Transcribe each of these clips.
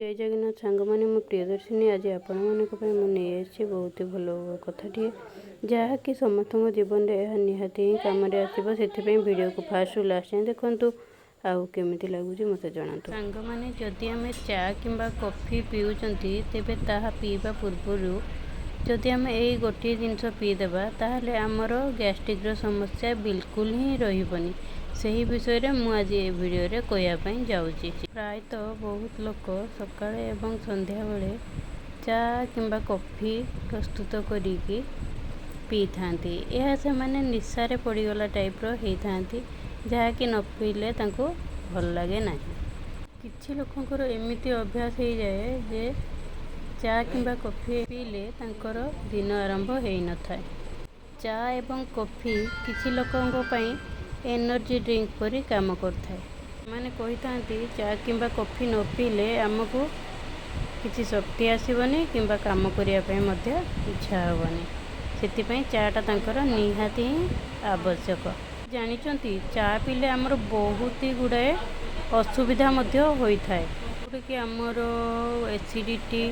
जय जगन्नाथ सांग मैंने मो प्रियदर्शिनी आज आपण मुझे बहुत ही भल कथाटे जहाँकि समस्त जीवन में यह निहाती ही कम आसो से वीडियो को फास्ट रु लास्ट जाए देखूँ आउ केमी लगुच मत जनातु सांग मैंने जदि आम चा कि कॉफी पीउचंती तेबे ताहा पीवा पूर्वर जदि आम यही गोटे जिनस पीदेबा ताहले आमर गैस्ट्रिक समस्या बिल्कुल ही रही सही विषय रे मु आज ये वीडियो रे कहवाई जाऊँगी। प्रायतः बहुत लोक सकाळे एवं संध्या बेले चा किंबा कॉफी प्रस्तुत करिकी पी थांती। यह से माने निशारे पड़गला टाइप रो हे थांती जहाँकि न पीले तांको भल लगे ना। किछि लोकंकर एमिति अभ्यास हो जाए जे चा किंबा कॉफी पीले तांकर दिन आरंभ हो न थाए। चा एवं कॉफी किछि लोकंको पई एनर्जी ड्रिंक परी काम करता है। माने कही थांती चा किंबा कॉफी न पीले आमको किसी शक्ति आसबनी किंबा काम करने मध्य इच्छा हेनी से चाटा तांकर निहाती ही आवश्यक। जानिचंती चा पीले आमर बहुत ही गुड़ाए असुविधा मध्य होता है कि आमर एसिडिटी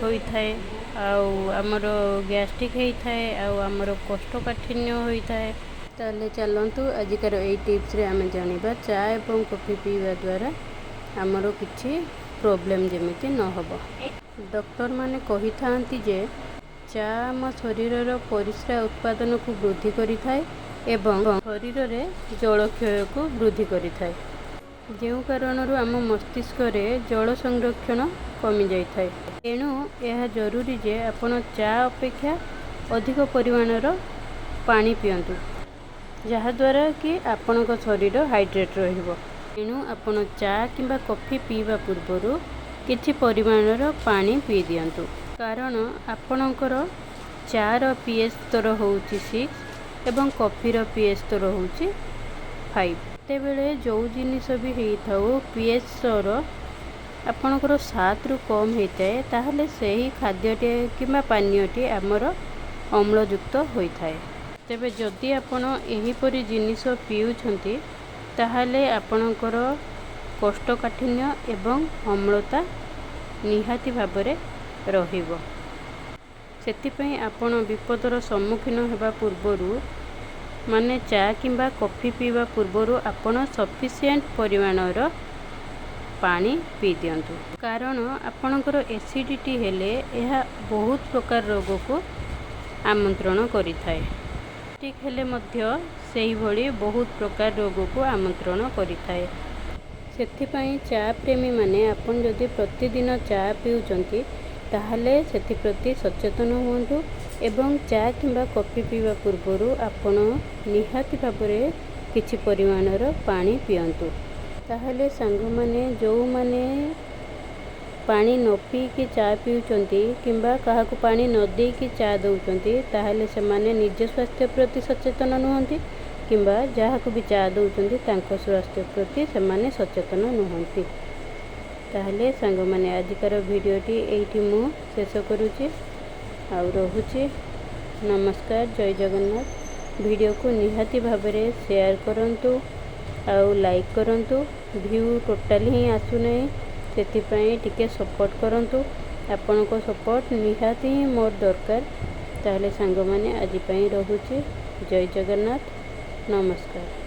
होता है आमर गैस्ट्रिक होता है आमर कोष्ठकाठिन्य होता है। ताले चलतु आजिकार यही टिप्स रे आमे जानिबा चा एवं कॉफी पीवा द्वारा आमर किछि प्रॉब्लम जेमिति न होबो। डॉक्टर माने कहि थांती जे चा आम शरीर रो परिस्रा उत्पादन को वृद्धि करि थाए एवं शरीर रे जल क्षय को वृद्धि करि थाए जेउ कारणरू आम मस्तिष्क रे जल संरक्षण कमी जाय थाए। एणु यह जरूरी जे आपण चा अपेक्षा अधिक परिमाणर पानी पियंतु जहाद्वारा कि आपण शरीर हाइड्रेट रहिबो। एणु आपण चा किंबा कॉफी पीवा पूर्वर किछि परिमाणर पानी पी दियंतु कारण आपणकर चार पीएच स्तर होउची 6 एवं कॉफीर पीएच स्तर होउची 5। तेबेले जो जिनिस भी हेइथाउ पीएच स्तर आपणकर 7 रु कम हेइताए ताहले सही खाद्यटे किंबा पानीयटी आमर अम्लयुक्त होइथाए। तेबे जदि आपण एहीपरि जिनिस पीउछंती ताहले आपणकर कोष्ठकाठिन्य एवं अम्लता निहाती भाबरे रहिबो। सेतिपई आपण विपदर सम्मुखीन हेबा पूर्वरु माने चा किंबा कॉफी पीवा पूर्वरु आपण सफिशिएंट परिमाणर पानी पी दियंतु कारण आपणकर एसिडिटी हेले यह बहुत प्रकार रोग को आमंत्रण करिथाए। ठीक हेले मध्य सही भली बहुत प्रकार रोग को आमंत्रण करिथाए। सेथिपई चा प्रेमी माने आपण जदि प्रतिदिन चा पीउचंती ताहले सेथि प्रति सचेतन हुंतु एवं चा किंबा कॉफी पीवा पूर्वरु आपण निहाती भाबरे किछि परिमाणर पानी पियंतु ताहले सांग माने जो माने पानी न पीकी चा पीउचंती किंबा काहाकू पानी न देकी चा दउचंती ताहले से माने निज स्वास्थ्य प्रति सचेतन नुहंती किंबा जहाकू भी चा दउचंती तांको स्वास्थ्य प्रति से माने सचेतन नुहंती। ताहले सांग माने आजिकार वीडियोटी एठी मु शेष करूची आउ रहुची। नमस्कार, जय जगन्नाथ। वीडियो को निहाती भाबरे शेयर करंतु आउ लाइक करंतु। व्यू टोटल ही आसु नहीं सेतिपई टिके सपोर्ट करंतु आपनको सपोर्ट निहाती ही मोर दरकार। ताहले सांग माने आज पई रहुची। जय जगन्नाथ, नमस्कार।